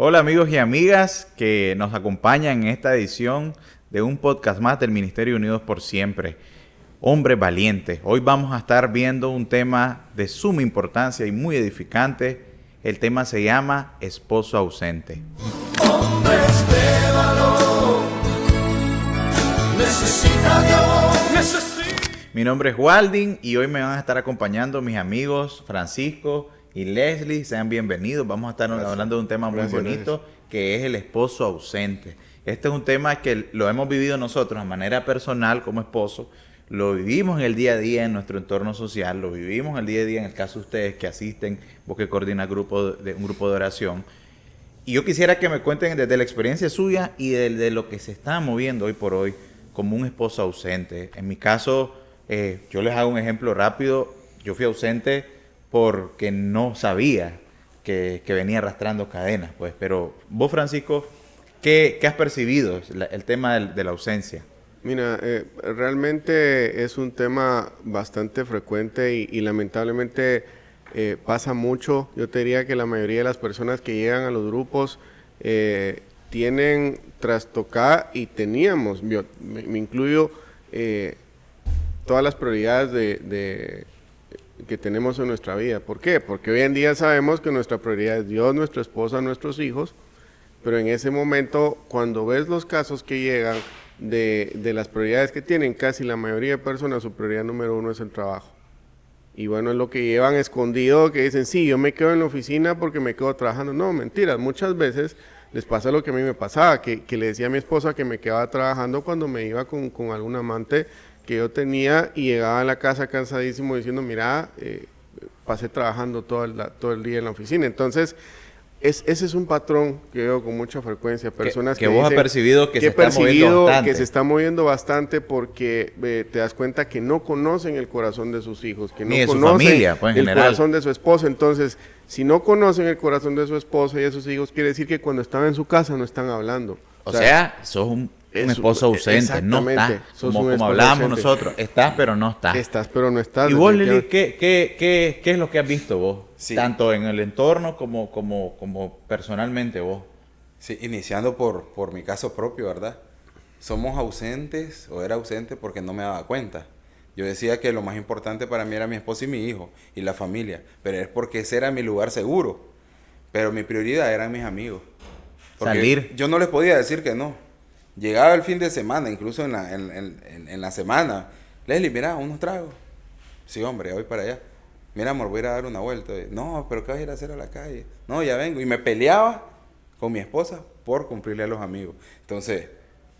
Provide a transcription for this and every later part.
Hola amigos y amigas que nos acompañan en esta edición de un podcast más del Ministerio Unidos por Siempre, Hombres Valientes. Hoy vamos a estar viendo un tema de suma importancia y muy edificante. El tema se llama Esposo Ausente. Hombres de valor, necesita Dios, necesita. Mi nombre es Waldin y hoy me van a estar acompañando mis amigos Francisco y Leslie. Sean bienvenidos. Vamos a estar hablando de un tema muy bonito que es el esposo ausente. Este es un tema que lo hemos vivido nosotros de manera personal como esposo. Lo vivimos en el día a día en nuestro entorno social, lo vivimos en el día a día en el caso de ustedes que asisten, vos que coordinas un grupo de oración. Y yo quisiera que me cuenten desde la experiencia suya y de lo que se está moviendo hoy por hoy como un esposo ausente. En mi caso, yo les hago un ejemplo rápido. Yo fui ausente porque no sabía que venía arrastrando cadenas, pues. Pero vos, Francisco, ¿qué has percibido el tema de la ausencia? Mira, realmente es un tema bastante frecuente y lamentablemente pasa mucho. Yo te diría que la mayoría de las personas que llegan a los grupos tienen trastocada y teníamos, me incluyo, todas las prioridades que tenemos en nuestra vida. ¿Por qué? Porque hoy en día sabemos que nuestra prioridad es Dios, nuestra esposa, nuestros hijos, pero en ese momento, cuando ves los casos que llegan de las prioridades que tienen, casi la mayoría de personas, su prioridad número uno es el trabajo. Y bueno, es lo que llevan escondido, que dicen, sí, yo me quedo en la oficina porque me quedo trabajando. No, mentiras, muchas veces les pasa lo que a mí me pasaba, que le decía a mi esposa que me quedaba trabajando cuando me iba con algún amante que yo tenía y llegaba a la casa cansadísimo diciendo, mira, pasé trabajando todo el día en la oficina. Entonces, ese es un patrón que veo con mucha frecuencia. Personas que vos has percibido que se está moviendo bastante. Que se está moviendo bastante porque te das cuenta que no conocen el corazón de sus hijos, que no ni de conocen su familia, pues, en el general. corazón de su esposa. Entonces, si no conocen el corazón de su esposa y de sus hijos, quiere decir que cuando están en su casa no están hablando. O sea, sos un esposo ausente, no estás, como hablábamos ausente. nosotros, estás pero no estás. Estás pero no estás. Y vos, Lili, ¿qué es lo que has visto vos? Sí. Tanto en el entorno como personalmente vos. Sí, iniciando por mi caso propio, ¿verdad? Somos ausentes, o era ausente porque no me daba cuenta. Yo decía que lo más importante para mí era mi esposa y mi hijo, y la familia, pero es porque ese era mi lugar seguro. Pero mi prioridad eran mis amigos. Porque Salir. yo no les podía decir que no. Llegaba el fin de semana, incluso en la semana. Leslie, mira, unos tragos. Sí, hombre, ya voy para allá. Mira, amor, voy a ir a dar una vuelta. No, pero ¿qué vas a ir a hacer a la calle? No, ya vengo. Y me peleaba con mi esposa por cumplirle a los amigos. Entonces,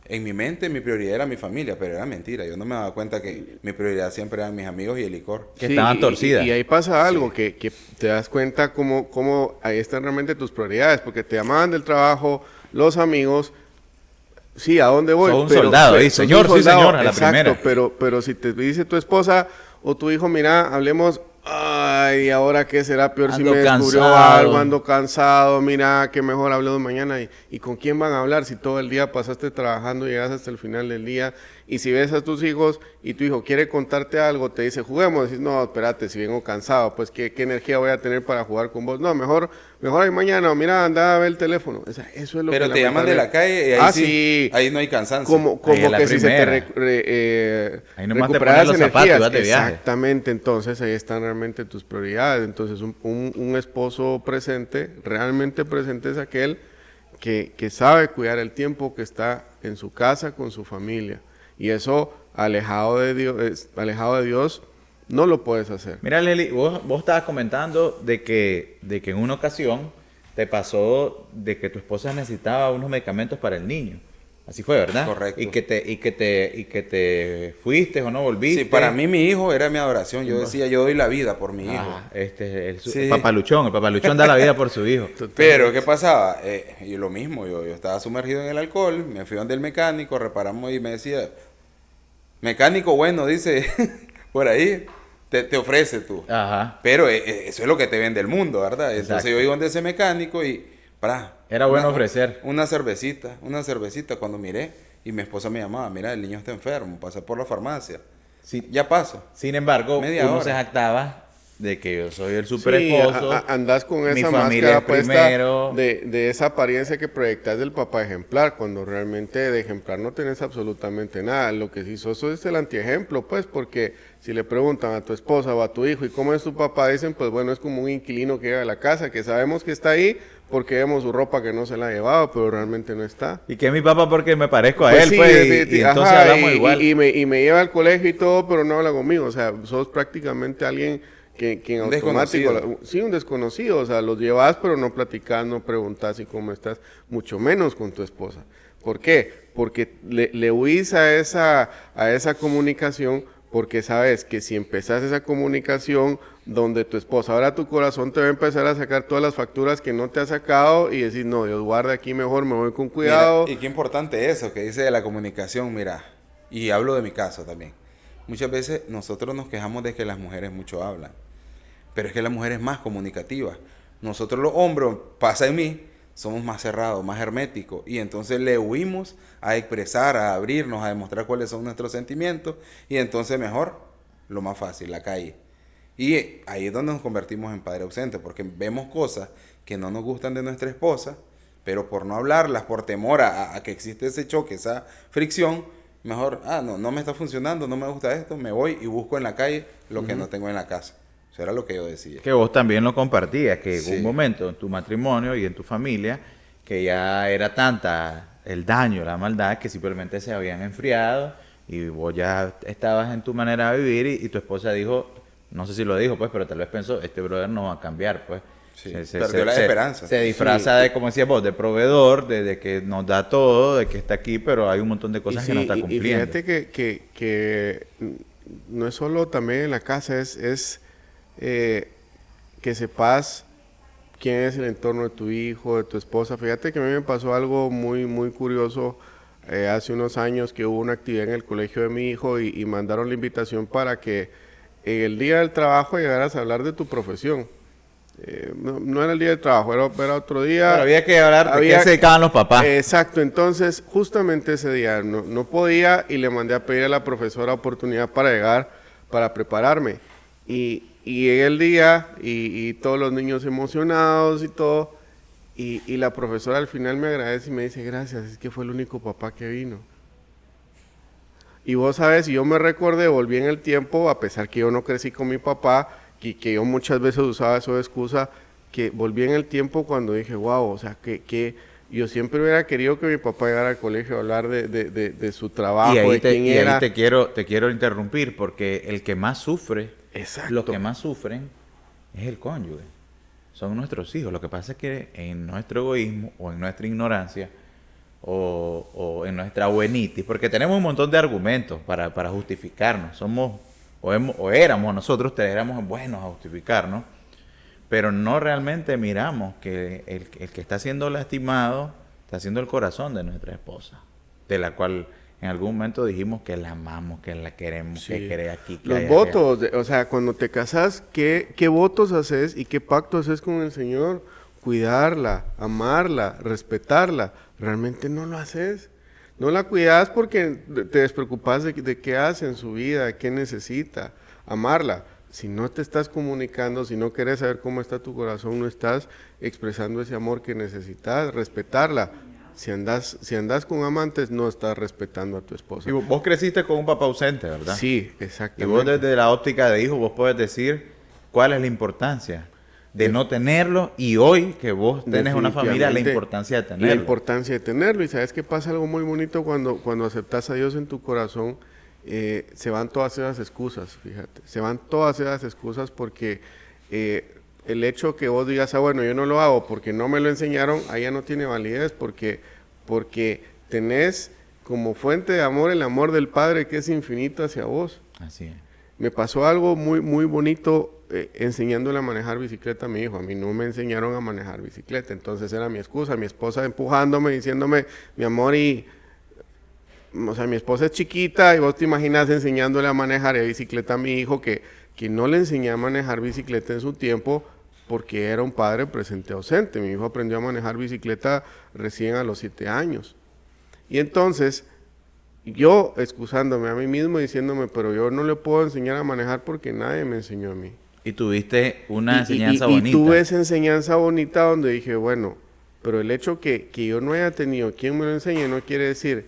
en mi mente, mi prioridad era mi familia, pero era mentira. Yo no me daba cuenta que mi prioridad siempre eran mis amigos y el licor. Que estaban torcidas. Y ahí pasa algo, Sí. que te das cuenta cómo ahí están realmente tus prioridades, porque te llamaban del trabajo, los amigos. Sí, ¿a dónde voy? Sos un soldado, sos señor, un sí, señor, a la exacto, primera. pero si te dice tu esposa o tu hijo, mira, hablemos, ay, ¿ahora qué será peor si Ando me descubrió cansado. algo? Ando cansado, mira, que mejor hablemos mañana. ¿Y con quién van a hablar si todo el día pasaste trabajando y llegas hasta el final del día? Y si ves a tus hijos y tu hijo quiere contarte algo, te dice, juguemos, decís, no, espérate, si vengo cansado, pues ¿qué energía voy a tener para jugar con vos? No, mejor hay mañana, mira, anda a ver el teléfono. O sea, eso es lo Pero que te llaman de la calle y ahí sí, ahí no hay cansancio. como Ahí es la que si se te primera. Ahí nomás te recuperaras pones los zapatos y energías. vas de viaje. Exactamente, entonces ahí están realmente tus prioridades. Entonces un esposo presente, realmente presente, es aquel que sabe cuidar el tiempo que está en su casa con su familia. Y eso, alejado de Dios, no lo puedes hacer. Mira, Leli, vos estabas comentando de que en una ocasión te pasó de que tu esposa necesitaba unos medicamentos para el niño. Así fue, ¿verdad? Correcto. Y que te fuiste o no volviste. Sí, para mí mi hijo era mi adoración. Yo decía, yo doy la vida por mi hijo. Ah, el Sí. papaluchón da la vida por su hijo. Pero, ¿qué pasaba? Y lo mismo, yo estaba sumergido en el alcohol, me fui donde el mecánico, reparamos y me decía, mecánico bueno, dice, por ahí, te ofrece tú. Ajá. Pero eso es lo que te vende el mundo, ¿verdad? Exacto. Entonces yo iba donde ese mecánico y, Era bueno ofrecer. Una cervecita, cuando miré, y mi esposa me llamaba, mira, el niño está enfermo, pasa por la farmacia. Sí. Ya paso. Sin embargo, Media uno hora. se jactaba de que yo soy el super Sí, esposo. andás con mi esa familia máscara es puesta primero. de esa apariencia que proyectas del papá ejemplar, cuando realmente de ejemplar no tenés absolutamente nada. Lo que sí sos es el antiejemplo, pues, porque si le preguntan a tu esposa o a tu hijo, ¿y cómo es tu papá? Dicen, pues bueno, es como un inquilino que llega a la casa, que sabemos que está ahí porque vemos su ropa que no se la ha llevado, pero realmente no está. Y que es mi papá porque me parezco a Pues él, sí, pues, y definitivamente. entonces Ajá, hablamos igual. y me lleva al colegio y todo, pero no habla conmigo. O sea, sos prácticamente alguien que en Un automático... desconocido. Sí, un desconocido. O sea, los llevas, pero no platicas, no preguntas y cómo estás, mucho menos con tu esposa. ¿Por qué? Porque le huís a esa comunicación, porque sabes que si empezás esa comunicación donde tu esposa, ahora tu corazón te va a empezar a sacar todas las facturas que no te ha sacado y decir, no, Dios guarda aquí mejor, me voy con cuidado. Mira, y qué importante eso que dice de la comunicación, mira, y hablo de mi caso también. Muchas veces nosotros nos quejamos de que las mujeres mucho hablan, pero es que la mujer es más comunicativa. Nosotros los hombres, pasa en mí, somos más cerrados, más herméticos, y entonces le huimos a expresar, a abrirnos, a demostrar cuáles son nuestros sentimientos, y entonces mejor, lo más fácil, la calle. Y ahí es donde nos convertimos en padre ausente, porque vemos cosas que no nos gustan de nuestra esposa, pero por no hablarlas, por temor a que existe ese choque, esa fricción, mejor, no me está funcionando, no me gusta esto, me voy y busco en la calle lo que no tengo en la casa. Eso era lo que yo decía. Que vos también lo compartías, que hubo Sí. un momento en tu matrimonio y en tu familia que ya era tanta el daño, la maldad, que simplemente se habían enfriado y vos ya estabas en tu manera de vivir y tu esposa dijo, no sé si lo dijo, pues, pero tal vez pensó, este brother no va a cambiar, pues. Sí, perdió la esperanza. Se disfraza de, como decías vos, de proveedor, de que nos da todo, de que está aquí, pero hay un montón de cosas que no está Y cumpliendo. fíjate que no es solo también en la casa, es que sepas quién es el entorno de tu hijo, de tu esposa. Fíjate que a mí me pasó algo muy, muy curioso hace unos años que hubo una actividad en el colegio de mi hijo y mandaron la invitación para que en el día del trabajo llegaras a hablar de tu profesión. No era el día del trabajo, era otro día. Pero había que hablar de qué se dedicaban los papás. Exacto, entonces justamente ese día no podía y le mandé a pedir a la profesora oportunidad para llegar, para prepararme. Y llegué el día y todos los niños emocionados y todo. Y la profesora al final me agradece y me dice, gracias, es que fue el único papá que vino. Y vos sabes, y yo me recordé, volví en el tiempo, a pesar que yo no crecí con mi papá, que yo muchas veces usaba eso de excusa, que volví en el tiempo cuando dije, wow, o sea, que yo siempre hubiera querido que mi papá llegara al colegio a hablar de su trabajo, de quién era. Ahí te quiero interrumpir, porque el que más sufre, Exacto. los que más sufren, es el cónyuge. Son nuestros hijos. Lo que pasa es que en nuestro egoísmo, o en nuestra ignorancia, o en nuestra buenitis, porque tenemos un montón de argumentos para justificarnos. Somos, o éramos nosotros, éramos buenos a justificarnos, pero no realmente miramos que el que está siendo lastimado está siendo el corazón de nuestra esposa, de la cual en algún momento dijimos que la amamos, que la queremos, Sí. que quiere aquí. Que Los allá, votos, o sea, cuando te casas, ¿qué votos haces y qué pacto haces con el Señor? Cuidarla, amarla, respetarla. Realmente no lo haces. No la cuidas porque te despreocupas de qué hace en su vida, qué necesita. Amarla. Si no te estás comunicando, si no quieres saber cómo está tu corazón, no estás expresando ese amor que necesitas. Respetarla. Si andas con amantes, no estás respetando a tu esposa. Y vos creciste con un papá ausente, ¿verdad? Sí, Y exactamente. vos desde la óptica de hijo, vos puedes decir cuál es la importancia de no tenerlo, y hoy que vos tenés una familia, la Definitivamente, importancia de la tenerlo. importancia de tenerlo. Y sabes que pasa algo muy bonito cuando aceptas a Dios en tu corazón. Se van todas esas excusas, fíjate. Se van todas esas excusas porque el hecho que vos digas, bueno, yo no lo hago porque no me lo enseñaron, ahí ya no tiene validez porque tenés como fuente de amor el amor del Padre que es infinito hacia vos. Así es. Me pasó algo muy, muy bonito enseñándole a manejar bicicleta a mi hijo. A mí no me enseñaron a manejar bicicleta, entonces era mi excusa, mi esposa empujándome, diciéndome, mi amor, o sea, mi esposa es chiquita y vos te imaginas enseñándole a manejar bicicleta a mi hijo que no le enseñé a manejar bicicleta en su tiempo porque era un padre presente ausente. Mi hijo aprendió a manejar bicicleta recién a los 7 años. Y entonces, yo excusándome a mí mismo, diciéndome, pero yo no le puedo enseñar a manejar porque nadie me enseñó a mí. Y tuviste una Y- enseñanza y bonita. tuve esa enseñanza bonita donde dije, bueno, pero el hecho que yo no haya tenido quien me lo enseñe no quiere decir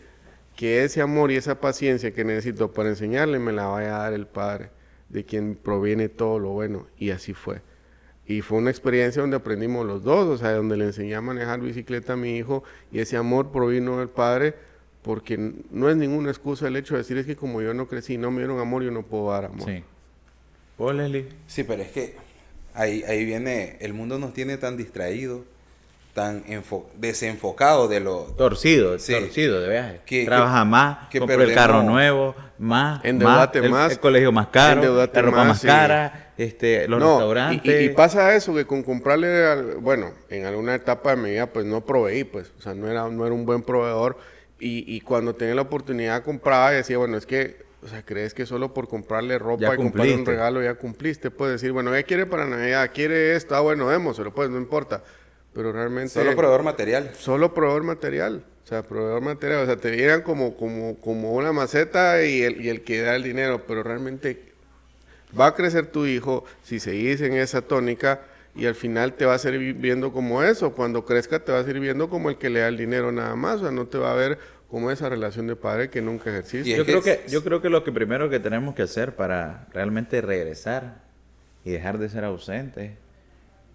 que ese amor y esa paciencia que necesito para enseñarle me la vaya a dar el Padre, de quien proviene todo lo bueno. Y así fue. Y fue una experiencia donde aprendimos los dos, o sea, donde le enseñé a manejar bicicleta a mi hijo y ese amor provino del Padre, porque no es ninguna excusa el hecho de decir es que como yo no crecí, no me dieron amor, yo no puedo dar amor. Sí. ¿Vos, Leslie? Sí, pero es que ahí viene, el mundo nos tiene tan distraídos, tan desenfocados de lo... Torcido Sí. de viaje. Que- Trabaja que- más, que compra el carro perdemos- nuevo, más, Endeudate más, el colegio más caro, endeudate la ropa más, más sí. cara, los No, restaurantes. y pasa eso, que con comprarle, bueno, en alguna etapa de mi vida, pues no proveí, pues, o sea, no era un buen proveedor. Y cuando tenía la oportunidad compraba y decía, bueno, es que, o sea, crees que solo por comprarle ropa Ya y comprarle un cumpliste. regalo ya cumpliste. Puedes decir, bueno, ¿qué quiere para Navidad? ¿Quiere esto? Ah, bueno, démoselo, pues, no importa. Pero realmente... Solo proveedor material. Solo proveedor material. O sea, proveedor material. O sea, te vieran como una maceta y el que da el dinero. Pero realmente va a crecer tu hijo si seguís en esa tónica y al final te va a seguir viendo como eso. Cuando crezca te va a seguir viendo como el que le da el dinero nada más. O sea, no te va a ver como esa relación de padre que nunca ejerciste. Y es Yo creo que lo que primero que tenemos que hacer para realmente regresar y dejar de ser ausentes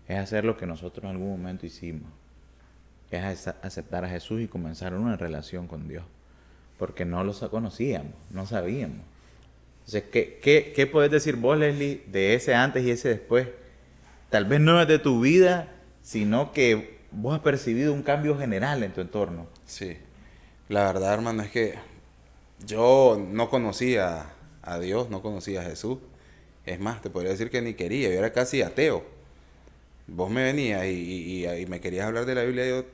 es hacer lo que nosotros en algún momento hicimos. Es aceptar a Jesús y comenzar una relación con Dios. Porque no lo conocíamos, no sabíamos. Entonces, ¿qué puedes decir vos, Leslie, de ese antes y ese después? Tal vez no es de tu vida, sino que vos has percibido un cambio general en tu entorno. Sí. La verdad, hermano, es que yo no conocía a Dios, no conocía a Jesús. Es más, te podría decir que ni quería, yo era casi ateo. Vos me venías y me querías hablar de la Biblia, yo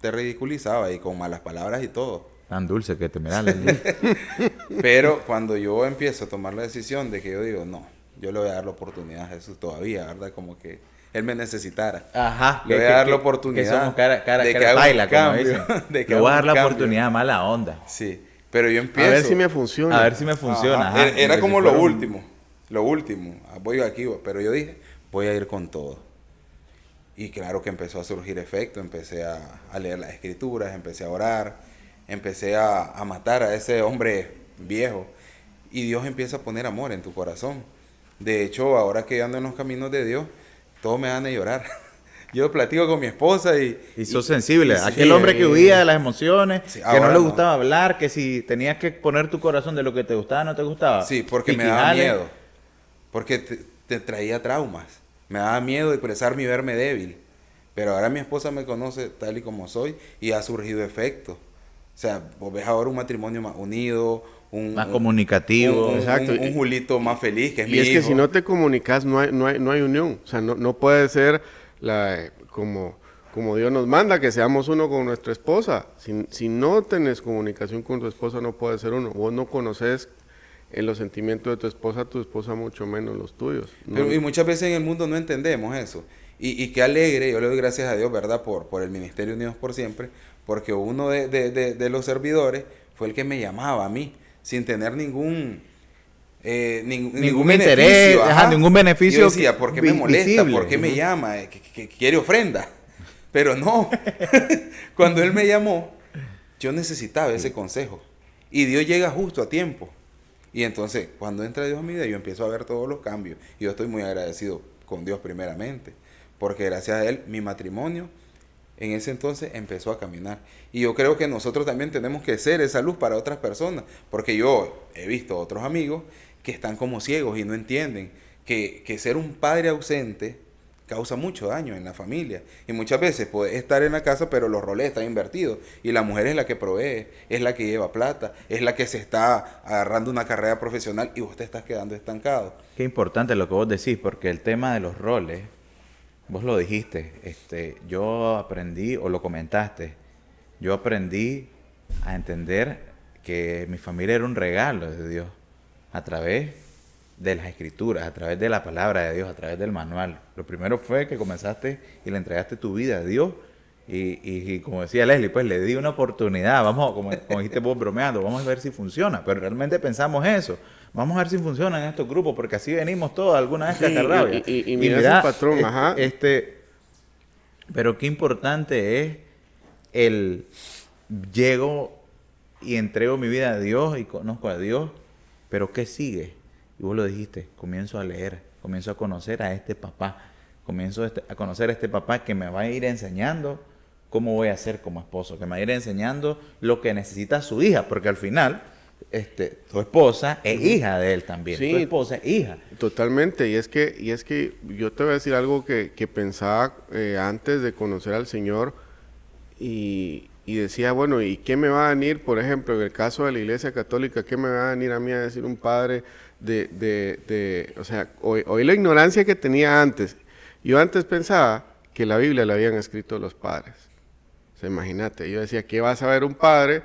te ridiculizaba y con malas palabras y todo. Tan dulce que te miras, Leslie. Pero cuando yo empiezo a tomar la decisión de que yo digo, no, yo le voy a dar la oportunidad a Jesús todavía, ¿verdad? Como que Él me necesitara. Ajá. Le voy a dar la oportunidad Que somos cara de que cara haga un paila, como cambio, dicen. de que Le voy a haga dar un la cambio. oportunidad, mala onda. Sí, pero yo empiezo. A ver si me funciona. A ver si me funciona. Ajá. ajá. Era que como si lo fuera un- último. Lo último. Voy aquí, pero yo dije, voy a ir con todo. Y claro que empezó a surgir efecto. Empecé a leer las escrituras, empecé a orar, empecé a matar a ese hombre viejo. Y Dios empieza a poner amor en tu corazón. De hecho, ahora que ando en los caminos de Dios, todos me van a llorar. Yo platico con mi esposa y sos sensible. sí, Aquel hombre que huía de las emociones, Sí, que no ahora le no. gustaba hablar, que si tenías que poner tu corazón de lo que te gustaba, no te gustaba. sí, porque me daba miedo. Porque te traía traumas. Me daba miedo expresarme y verme débil. Pero ahora mi esposa me conoce tal y como soy y ha surgido efecto. O sea, vos ves ahora un matrimonio más unido, Más comunicativo. Exacto. un Julito más feliz, que es mi Y es que hijo. si no te comunicas, no hay unión. O sea, no puede ser como Dios nos manda, que seamos uno con nuestra esposa. Si no tenés comunicación con tu esposa, no puede ser uno. Vos no conoces los sentimientos de tu esposa mucho menos los tuyos. Pero, y muchas veces en el mundo no entendemos eso. Y qué alegre, yo le doy gracias a Dios, ¿verdad? Por el Ministerio Unidos por Siempre, porque uno de los servidores fue el que me llamaba a mí, sin tener ningún interés, ajá, ningún beneficio Yo decía, ¿por qué me molesta? visible. ¿Por qué me llama? Que quiere ofrenda. Pero no, cuando él me llamó, yo necesitaba ese consejo. Y Dios llega justo a tiempo. Y entonces, cuando entra Dios a mi vida, yo empiezo a ver todos los cambios. Y yo estoy muy agradecido con Dios primeramente. Porque gracias a Él, mi matrimonio en ese entonces empezó a caminar. Y yo creo que nosotros también tenemos que ser esa luz para otras personas. Porque yo he visto otros amigos que están como ciegos y no entienden que ser un padre ausente causa mucho daño en la familia. Y muchas veces puedes estar en la casa, pero los roles están invertidos. Y la mujer es la que provee, es la que lleva plata, es la que se está agarrando una carrera profesional y vos te estás quedando estancado. Qué importante lo que vos decís, porque el tema de los roles, vos lo dijiste, yo aprendí, o lo comentaste, yo aprendí a entender que mi familia era un regalo de Dios a través de las escrituras, a través de la palabra de Dios, a través del manual. Lo primero fue que comenzaste y le entregaste tu vida a Dios Y como decía Leslie, pues le di una oportunidad, vamos, como dijiste vos bromeando, vamos a ver si funciona, pero realmente pensamos eso, vamos a ver si funciona en estos grupos, porque así venimos todos alguna vez Sí, cacarrabia. y mira el patrón, ajá. Pero qué importante es el llego y entrego mi vida a Dios y conozco a Dios, pero ¿qué sigue? Y vos lo dijiste, comienzo a leer, comienzo a conocer a este papá, comienzo a conocer a este papá que me va a ir enseñando cómo voy a ser como esposo, que me va a ir enseñando lo que necesita su hija, porque al final tu esposa es hija de él también, Sí, tu esposa es hija. totalmente, y es que yo te voy a decir algo que pensaba antes de conocer al Señor y decía, bueno, ¿y qué me va a venir, por ejemplo, en el caso de la Iglesia Católica, qué me va a venir a mí a decir un padre o sea, hoy la ignorancia que tenía antes? Yo antes pensaba que la Biblia la habían escrito los padres. O sea, imagínate, yo decía, ¿qué va a saber un padre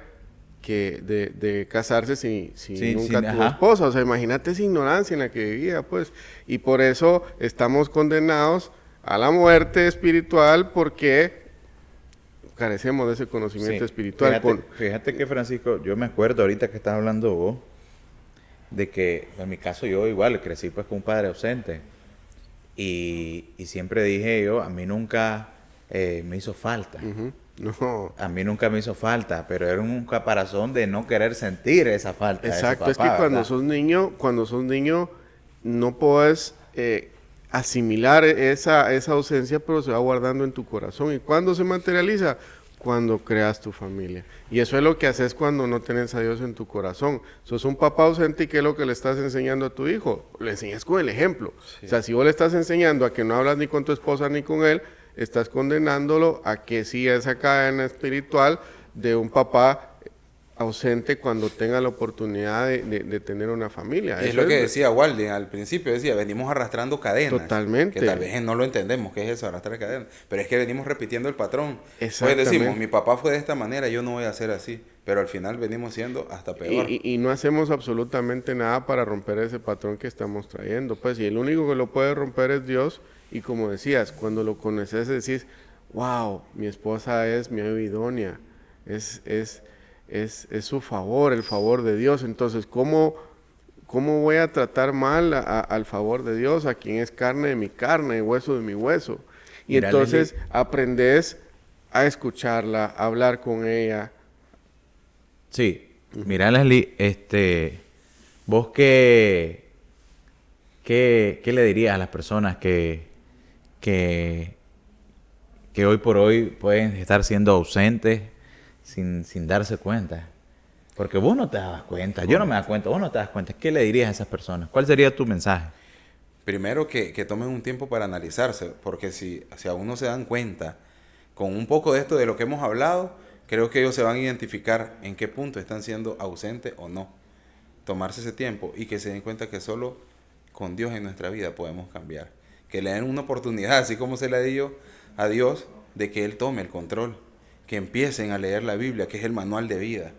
que de casarse si nunca tuvo ajá. esposa? O sea, imagínate esa ignorancia en la que vivía, pues. Y por eso estamos condenados a la muerte espiritual, porque carecemos de ese conocimiento Sí, espiritual. fíjate que, Francisco, yo me acuerdo ahorita que estás hablando vos, de que en mi caso yo igual crecí pues con un padre ausente. Y siempre dije yo, a mí nunca me hizo falta. Ujú. No. A mí nunca me hizo falta, pero era un caparazón de no querer sentir esa falta. Exacto, de ese es que papá, ¿verdad? cuando sos niño, no puedes asimilar esa ausencia, pero se va guardando en tu corazón. ¿Y cuándo se materializa? Cuando creas tu familia. Y eso es lo que haces cuando no tenés a Dios en tu corazón. Sos un papá ausente, y ¿qué es lo que le estás enseñando a tu hijo? Le enseñas con el ejemplo. Sí. O sea, si vos le estás enseñando a que no hablas ni con tu esposa ni con él, estás condenándolo a que siga esa cadena espiritual de un papá ausente cuando tenga la oportunidad de tener una familia. Es Eso lo que decía Walden al principio, decía, venimos arrastrando cadenas. Totalmente. Que tal vez no lo entendemos, ¿qué es eso, arrastrar cadenas? Pero es que venimos repitiendo el patrón. Pues Exactamente. decimos, mi papá fue de esta manera, yo no voy a ser así. Pero al final venimos siendo hasta peor. Y no hacemos absolutamente nada para romper ese patrón que estamos trayendo. Pues, y el único que lo puede romper es Dios. Y como decías, cuando lo conoces decís, wow, mi esposa es mi idónea. Es su favor, el favor de Dios. Entonces, ¿cómo voy a tratar mal al favor de Dios, a quien es carne de mi carne, hueso de mi hueso? Y Mira, entonces Leslie, aprendes a escucharla, a hablar con ella. Sí, mira, Leslie, vos qué le dirías a las personas que hoy por hoy pueden estar siendo ausentes sin darse cuenta? Porque vos no te das cuenta, yo no me das cuenta, vos no te das cuenta. ¿Qué le dirías a esas personas? ¿Cuál sería tu mensaje? Primero que tomen un tiempo para analizarse, porque si aún no se dan cuenta con un poco de esto de lo que hemos hablado, creo que ellos se van a identificar en qué punto están siendo ausentes o no. Tomarse ese tiempo y que se den cuenta que solo con Dios en nuestra vida podemos cambiar. Que le den una oportunidad, así como se le dio a Dios, de que Él tome el control. Que empiecen a leer la Biblia, que es el manual de vida.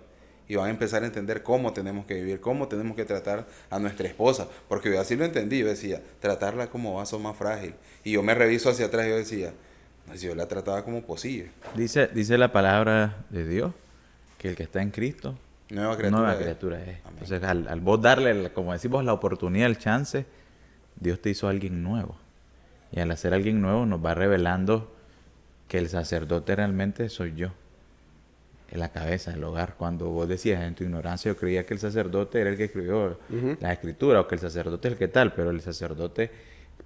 Y van a empezar a entender cómo tenemos que vivir, cómo tenemos que tratar a nuestra esposa. Porque yo así lo entendí, yo decía, tratarla como vaso más frágil. Y yo me reviso hacia atrás y yo decía, no, si yo la trataba como posible. Dice la palabra de Dios que el que está en Cristo, Nueva criatura. nueva es. criatura es. Amén. Entonces, al vos darle, como decimos, la oportunidad, el chance, Dios te hizo alguien nuevo. Y al hacer alguien nuevo nos va revelando que el sacerdote realmente soy yo. En la cabeza del hogar. Cuando vos decías en tu ignorancia, yo creía que el sacerdote era el que escribió la escritura, o que el sacerdote es el que tal, pero el sacerdote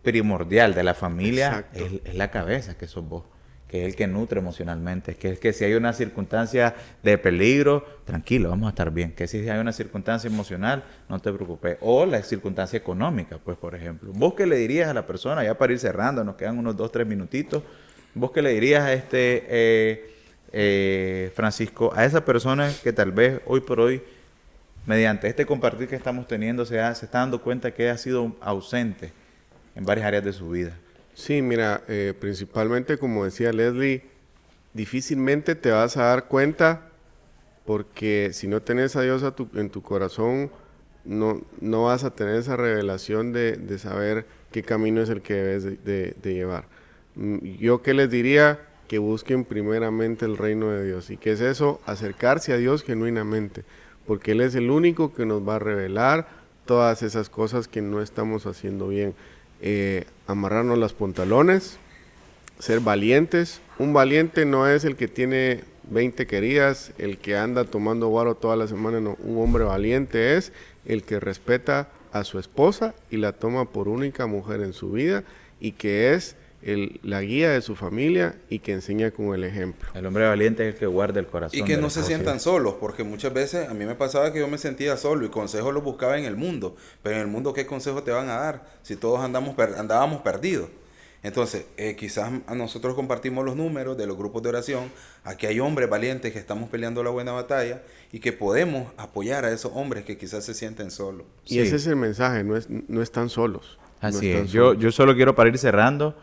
primordial de la familia es la cabeza, que sos vos, que es el que nutre emocionalmente, que es que si hay una circunstancia de peligro, tranquilo, vamos a estar bien, que si hay una circunstancia emocional, no te preocupes, o la circunstancia económica, pues por ejemplo. ¿Vos qué le dirías a la persona, ya para ir cerrando, nos quedan unos 2-3 minutitos, vos qué le dirías a Francisco, a esa persona que tal vez hoy por hoy, mediante este compartir que estamos teniendo, se está dando cuenta que ha sido ausente en varias áreas de su vida? Sí, mira, principalmente como decía Leslie, difícilmente te vas a dar cuenta, porque si no tenés a Dios en tu corazón, no vas a tener esa revelación de saber qué camino es el que debes de llevar. Yo qué les diría, que busquen primeramente el reino de Dios. ¿Y qué es eso? Acercarse a Dios genuinamente, porque Él es el único que nos va a revelar todas esas cosas que no estamos haciendo bien. Amarrarnos los pantalones, ser valientes. Un valiente no es el que tiene 20 queridas, el que anda tomando guaro toda la semana, no. Un hombre valiente es el que respeta a su esposa y la toma por única mujer en su vida, y que es la guía de su familia y que enseña con el ejemplo. El hombre valiente es el que guarda el corazón. Y que de no la se sociedad. sientan solos, porque muchas veces a mí me pasaba que yo me sentía solo y consejos los buscaba en el mundo. Pero en el mundo, ¿qué consejos te van a dar si todos andábamos perdidos? Entonces, quizás a nosotros compartimos los números de los grupos de oración. Aquí hay hombres valientes que estamos peleando la buena batalla y que podemos apoyar a esos hombres que quizás se sienten solos. Y Sí. ese es el mensaje, no están solos. Así no están es. solos. Yo solo quiero, para ir cerrando,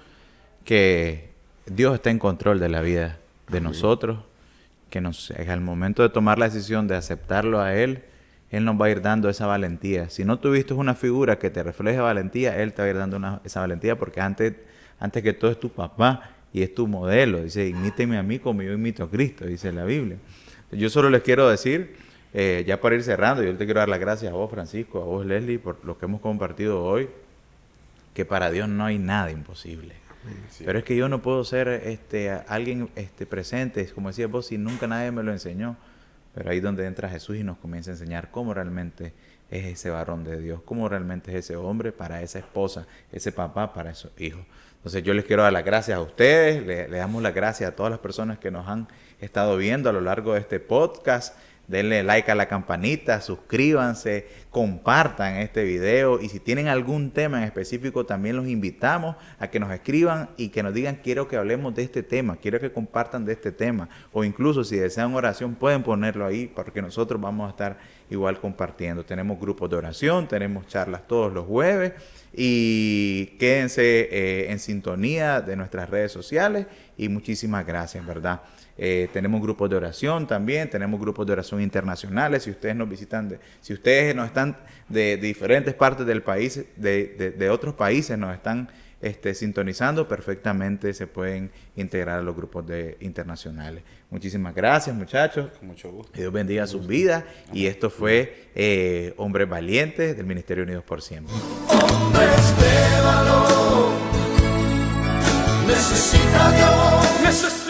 que Dios está en control de la vida de nosotros, que al momento de tomar la decisión de aceptarlo a Él, Él nos va a ir dando esa valentía. Si no tuviste una figura que te refleje valentía, Él te va a ir dando esa valentía, porque antes que todo es tu papá y es tu modelo. Dice, imítenme a mí como yo imito a Cristo, dice la Biblia. Yo solo les quiero decir, ya para ir cerrando, yo te quiero dar las gracias a vos, Francisco, a vos, Leslie, por lo que hemos compartido hoy, que para Dios no hay nada imposible. Sí. Pero es que yo no puedo ser alguien presente, como decías vos, si nunca nadie me lo enseñó. Pero ahí es donde entra Jesús y nos comienza a enseñar cómo realmente es ese varón de Dios, cómo realmente es ese hombre para esa esposa, ese papá para esos hijos. Entonces yo les quiero dar las gracias a ustedes, le damos las gracias a todas las personas que nos han estado viendo a lo largo de este podcast. Denle like a la campanita, suscríbanse, compartan este video, y si tienen algún tema en específico también los invitamos a que nos escriban y que nos digan, quiero que hablemos de este tema, quiero que compartan de este tema, o incluso si desean oración pueden ponerlo ahí, porque nosotros vamos a estar igual compartiendo. Tenemos grupos de oración, tenemos charlas todos los jueves, y quédense en sintonía de nuestras redes sociales, y muchísimas gracias, ¿verdad? Tenemos grupos de oración también, tenemos grupos de oración internacionales. Si ustedes nos visitan, si ustedes nos están de diferentes partes del país, de otros países nos están sintonizando, perfectamente se pueden integrar a los grupos internacionales. Muchísimas gracias, muchachos. Con mucho gusto. Que Dios bendiga sus vidas. Y esto fue Hombres Valientes del Ministerio Unidos por Siempre. Hombres de valor, necesita de amor, necesita